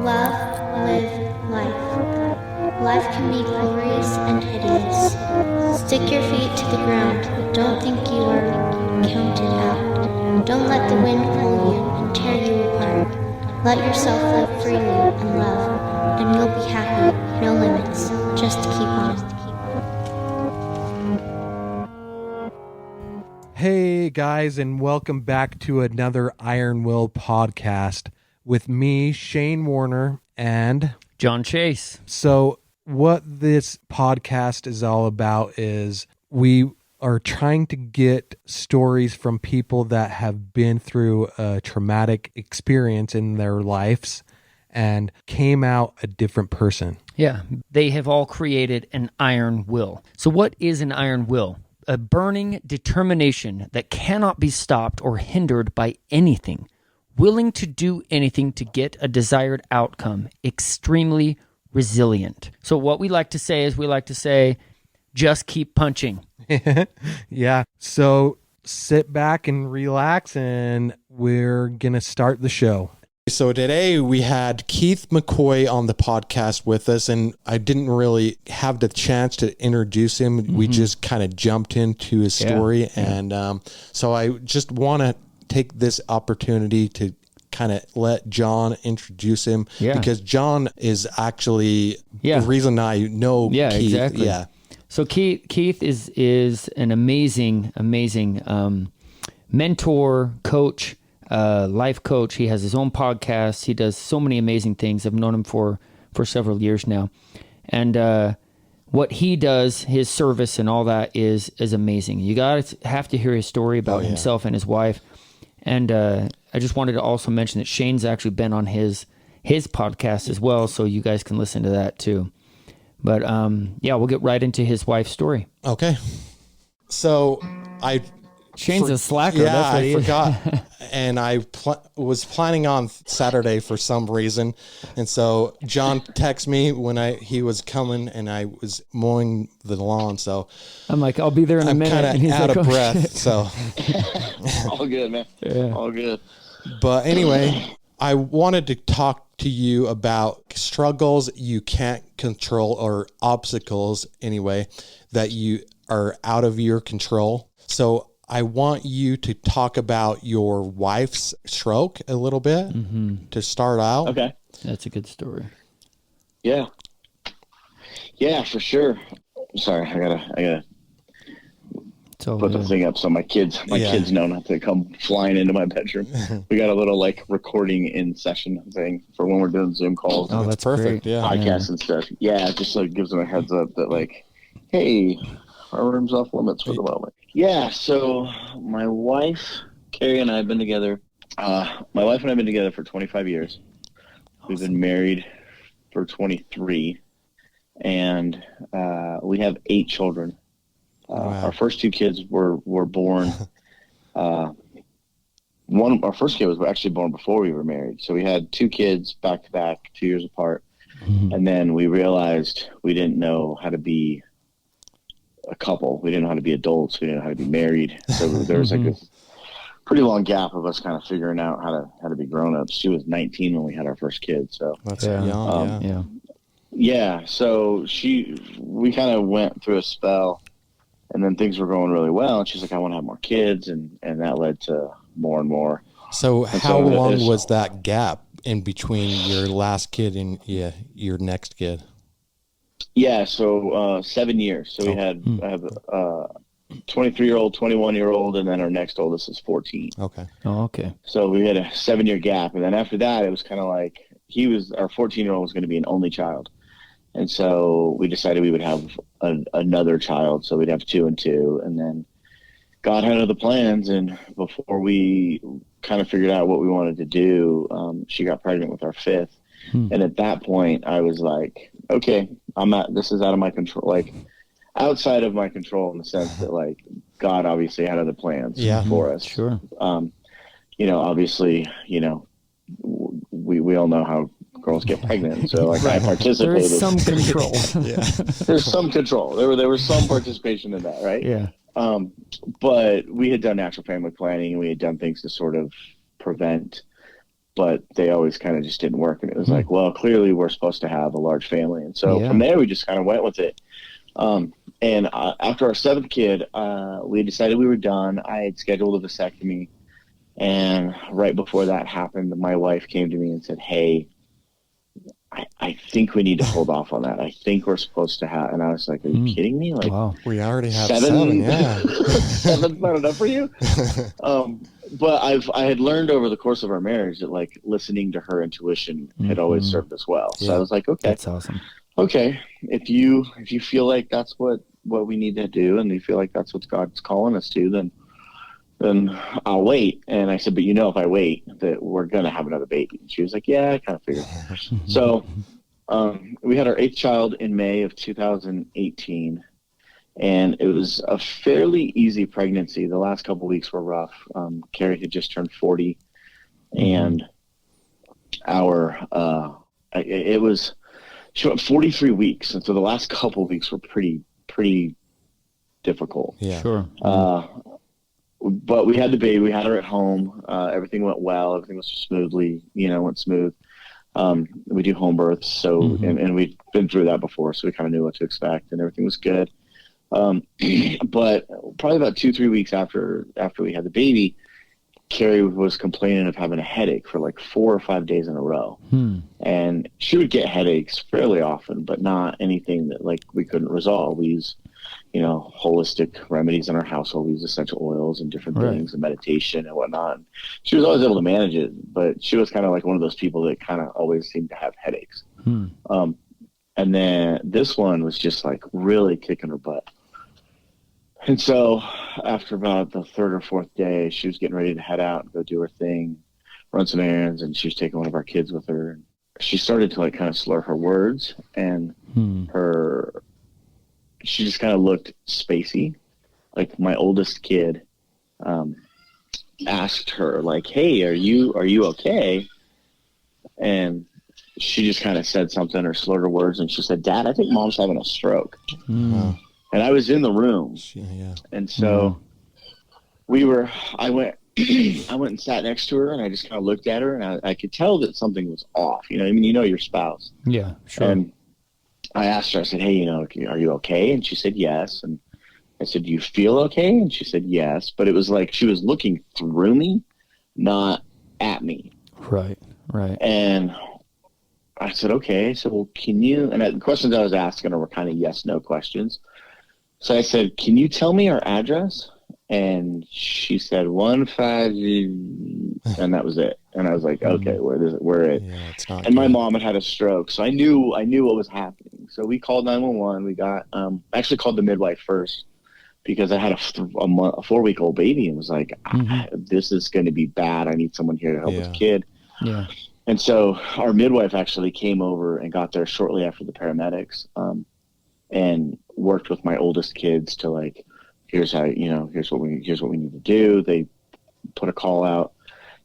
Love, live, life. Life can be glorious and hideous. Stick your feet to the ground, but don't think you are counted out. Don't let the wind pull you and tear you apart. Let yourself live freely and love, and you'll be happy. No limits. Just keep on. Hey guys, and welcome back to another Iron Will podcast with me, Shane Warner, and John Chase. So what this podcast is all about is we are trying to get stories from people that have been through a traumatic experience in their lives and came out a different person. Yeah, they have all created an iron will. So what is an iron will? A burning determination that cannot be stopped or hindered by anything, willing to do anything to get a desired outcome, extremely resilient. So what we like to say is just keep punching. Yeah. So sit back and relax, and we're going to start the show. So today we had Keith McCoy on the podcast with us, and I didn't really have the chance to introduce him. Mm-hmm. We just kind of jumped into his story. And so I just want to take this opportunity to kind of let John introduce him, because John is actually the reason I know Keith. Exactly. Yeah. So Keith is an amazing mentor, coach, life coach. He has his own podcast. He does so many amazing things. I've known him for several years now. And what he does, his service and all that is amazing. You have to hear his story about himself and his wife. And I just wanted to also mention that Shane's actually been on his podcast as well, so you guys can listen to that too. But we'll get right into his wife's story. Okay. So Shane's a slacker. Yeah, that's what I he is. forgot. And I was planning on Saturday for some reason. And so John texted me when he was coming, and I was mowing the lawn. So I'm like, I'll be there in a minute. I'm kind of out of breath. Shit. So all good, man. Yeah. All good. But anyway, I wanted to talk to you about struggles you can't control, or obstacles anyway, that you are out of your control. So I want you to talk about your wife's stroke a little bit to start out. Okay. That's a good story. Yeah. Yeah, for sure. Sorry, I gotta put the thing up so my kids know not to come flying into my bedroom. We got a little recording in session thing for when we're doing Zoom calls. Oh, that's perfect. Yeah. Podcasts and stuff. Yeah, it just gives them a heads up that hey, our room's off limits for the moment. Yeah, so my wife, Carrie, and I have been together. My wife and I have been together for 25 years. Awesome. We've been married for 23, and we have 8 children. Wow. Our first 2 kids were born. Our first kid was actually born before we were married. So we had 2 kids back to back, 2 years apart. Mm-hmm. And then we realized we didn't know how to be a couple. We didn't know how to be adults. We didn't know how to be married. So there was a pretty long gap of us kind of figuring out how to be grown-ups. She was 19 when we had our first kid. So that's young. Yeah. So we kind of went through a spell, and then things were going really well. And she's like, I want to have more kids. And that led to more and more. So how long was that gap in between your last kid and your next kid? Yeah, so 7 years. So I have a 23-year-old, 21-year-old, and then our next oldest is 14. Okay. Oh, okay. So we had a 7-year gap, and then after that, it was kind of like our 14-year-old was going to be an only child, and so we decided we would have another child. So we'd have 2 and 2, and then God had other plans, and before we kind of figured out what we wanted to do, she got pregnant with our 5th. And at that point, I was like, okay, this is out of my control, outside of my control, in the sense that God obviously had other plans for us. Sure. Obviously, we all know how girls get pregnant. So I participated. There's some control. There's some control. There was some participation in that, right? Yeah. But we had done natural family planning, and we had done things to sort of prevent but they always kind of just didn't work. And it was like, well, clearly we're supposed to have a large family. And so from there, we just kind of went with it. And after our 7th kid, we decided we were done. I had scheduled a vasectomy. And right before that happened, my wife came to me and said, hey, I think we need to hold off on that. I think we're supposed to have, and I was like, are you kidding me? Like, wow. We already have 7, yeah. 7's not enough for you? But I had learned over the course of our marriage that like listening to her intuition had always served us well. So I was like, okay, that's awesome. Okay. If you feel like that's what we need to do, and you feel like that's what God's calling us to, then I'll wait. And I said, but if I wait, that we're going to have another baby. And she was like, yeah, I kind of figured. So we had our 8th child in May of 2018, and it was a fairly easy pregnancy. The last couple of weeks were rough. Carrie had just turned 40, and she went 43 weeks. And so the last couple of weeks were pretty difficult. Yeah. Sure. But we had the baby. We had her at home. Everything went well. Everything was went smooth. We do home births, so and we've been through that before, so we kind of knew what to expect, and everything was good. But probably about 2-3 weeks after we had the baby, Carrie was complaining of having a headache for like 4 or 5 days in a row, and she would get headaches fairly often, but not anything that like we couldn't resolve. We use holistic remedies in our household. We use essential oils and different things and meditation and whatnot. And she was always able to manage it, but she was kind of like one of those people that kind of always seemed to have headaches. And then this one was just like really kicking her butt. And so after about the 3rd or 4th day, she was getting ready to head out and go do her thing, run some errands, and she was taking one of our kids with her. And she started to like kind of slur her words, and she just kind of looked spacey. Like my oldest kid asked her like, hey, are you okay? And she just kind of said something or slurred her words, and she said, Dad, I think Mom's having a stroke. And I was in the room. And so I went and sat next to her, and I just kind of looked at her, and I could tell that something was off. Your spouse. Yeah, sure. And I asked her, I said, hey, are you okay? And she said, yes. And I said, do you feel okay? And she said, yes. But it was like she was looking through me, not at me. Right. And I said, okay. So, well, can you, and the questions I was asking her were kind of yes, no questions. So I said, can you tell me our address? And she said 15, and that was it. And I was like, okay, where it? Yeah, it's not. And my mom had a stroke, so I knew what was happening. So we called 911. We got actually called the midwife first, because I had a 4-week-old baby, and was like, this is going to be bad. I need someone here to help with the kid. Yeah. And so our midwife actually came over and got there shortly after the paramedics, and worked with my oldest kids to like, here's what we need to do. They put a call out,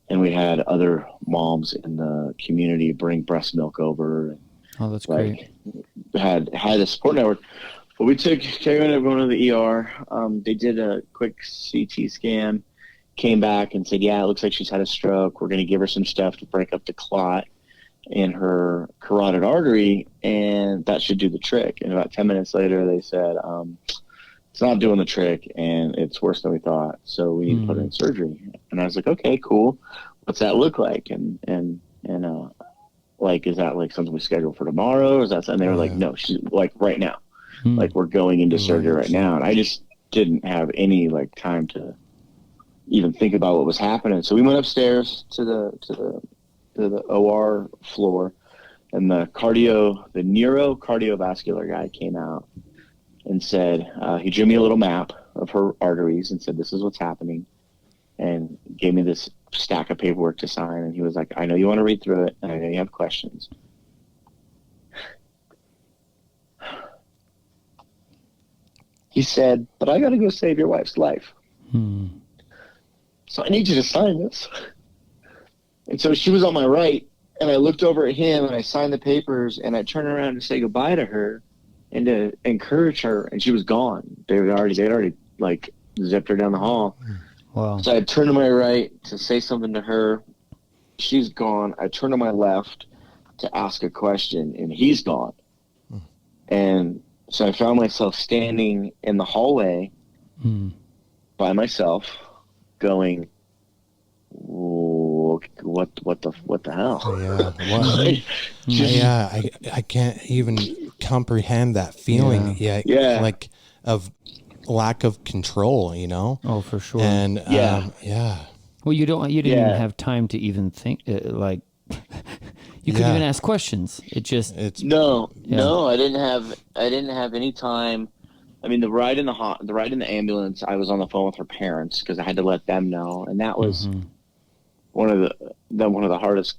and we had other moms in the community bring breast milk over. Oh, that's great. Had a support network. But we took Carrie and everyone to the ER. They did a quick CT scan, came back and said, yeah, it looks like she's had a stroke. We're going to give her some stuff to break up the clot in her carotid artery, and that should do the trick. And about 10 minutes later, they said, it's not doing the trick, and it's worse than we thought, so we need to put her in surgery. And I was like, okay, cool. What's that look like? And like, is that like something we schedule for tomorrow? Or is that something? They were like, no, she's like right now. Like, we're going into surgery right now. And I just didn't have any like time to even think about what was happening. So we went upstairs to the OR floor, and the neurocardiovascular guy came out and said, he drew me a little map of her arteries and said, this is what's happening, and gave me this stack of paperwork to sign. And he was like, I know you want to read through it, and I know you have questions. He said, but I got to go save your wife's life. So I need you to sign this. And so she was on my right, and I looked over at him, and I signed the papers, and I turned around to say goodbye to her and to encourage her, and she was gone. They'd already like zipped her down the hall. Wow. So I turned to my right to say something to her, she's gone. I turn to my left to ask a question, and he's gone. And so I found myself standing in the hallway by myself, going, what the hell? I can't even comprehend that feeling. Yeah. Like of lack of control, you know? Oh, for sure. And Well, you didn't even have time to even think, like, you couldn't even ask questions. No, I didn't have any time. I mean, the ride in the ambulance, I was on the phone with her parents because I had to let them know, and that was one of the hardest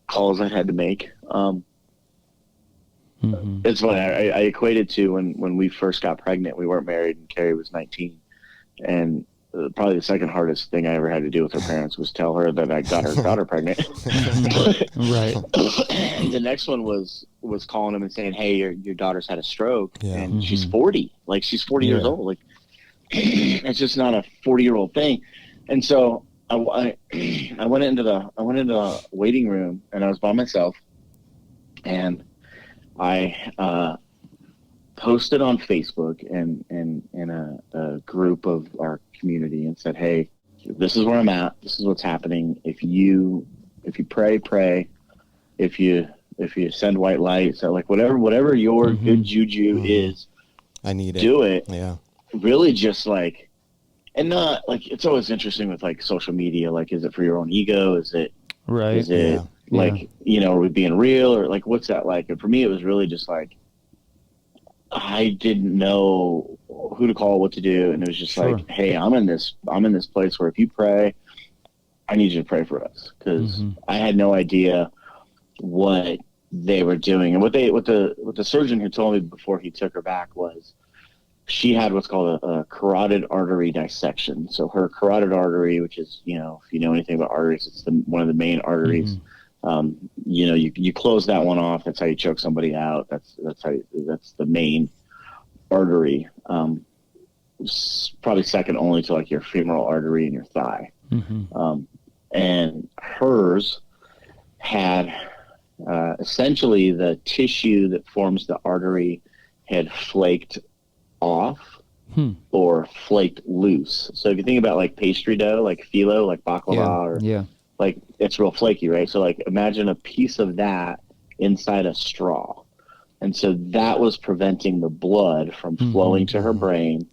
calls I had to make. It's funny. I equated to when we first got pregnant. We weren't married, and Carrie was 19, and probably the second hardest thing I ever had to do with her parents was tell her that I got her daughter pregnant. Right. The next one was calling them and saying, "Hey, your daughter's had a stroke, and she's 40. Like, she's 40 years old. Like, it's just not a 40-year-old thing." And so I went into the waiting room, and I was by myself, and I posted on Facebook and in a group of our community and said, "Hey, this is where I'm at. This is what's happening. If you pray. If you send white light, so like whatever your good juju is, I need it. Do it. Yeah. Really, just like, and not like, it's always interesting with like social media. Like, is it for your own ego? Is it right? Is it like, you know, are we being real, or like, what's that like? And for me, it was really just like, I didn't know who to call, what to do. And it was just like, hey, I'm in this place where if you pray, I need you to pray for us. Cause I had no idea what they were doing. And what the surgeon who told me before he took her back was she had what's called a carotid artery dissection. So her carotid artery, which is, you know, if you know anything about arteries, it's one of the main arteries. You know, you close that one off. That's how you choke somebody out. That's the main artery. Probably second only to like your femoral artery in your thigh. And hers had essentially the tissue that forms the artery had flaked off or flaked loose. So if you think about like pastry dough, like phyllo, like baklava, like it's real flaky, right? So like imagine a piece of that inside a straw. And so that was preventing the blood from flowing to her brain,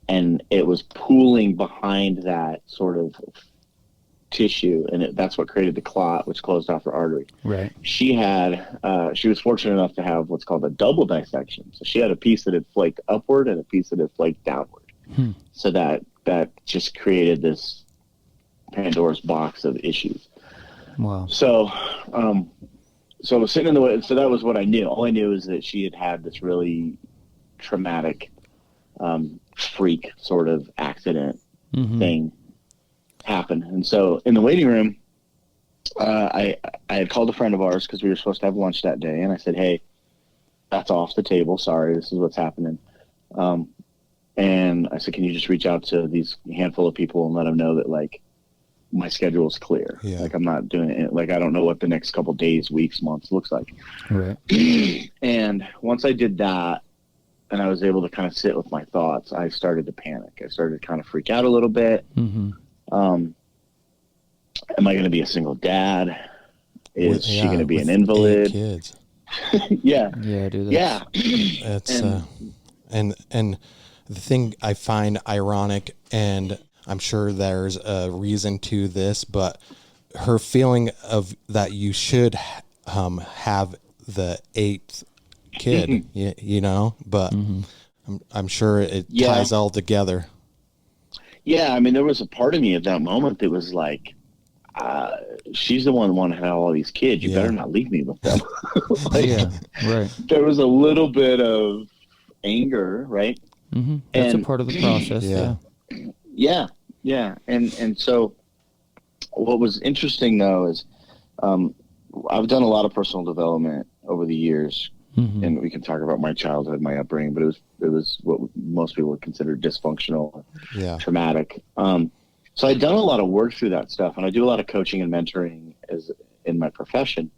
and it was pooling behind that sort of tissue, and that's what created the clot, which closed off her artery. Right. She was fortunate enough to have what's called a double dissection. So she had a piece that had flaked upward and a piece that had flaked downward. So that just created this Pandora's box of issues. Wow. So I was sitting in the way. So that was what I knew. All I knew is that she had this really traumatic, freak sort of accident thing happen. And so in the waiting room, I had called a friend of ours because we were supposed to have lunch that day. And I said, "Hey, that's off the table. Sorry, this is what's happening." And I said, "Can you just reach out to these handful of people and let them know that like my schedule is clear. Like I'm not doing it. Like I don't know what the next couple days, weeks, months looks like." Right. And once I did that, and I was able to kind of sit with my thoughts, I started to panic. I started to kind of freak out a little bit. Am I going to be a single dad? Is she going to be an invalid? 8 kids. Yeah, dude. It's and the thing I find ironic, and I'm sure there's a reason to this, but her feeling of that you should have the 8th kid, you know, but I'm sure it ties all together. Yeah, I mean, there was a part of me at that moment that was like, she's the one that had all these kids. You better not leave me with them. Right. There was a little bit of anger, right? That's a part of the process. Yeah. And so what was interesting though is I've done a lot of personal development over the years, and we can talk about my childhood, my upbringing, but it was what most people would consider dysfunctional, traumatic. So I'd done a lot of work through that stuff, and I do a lot of coaching and mentoring my profession.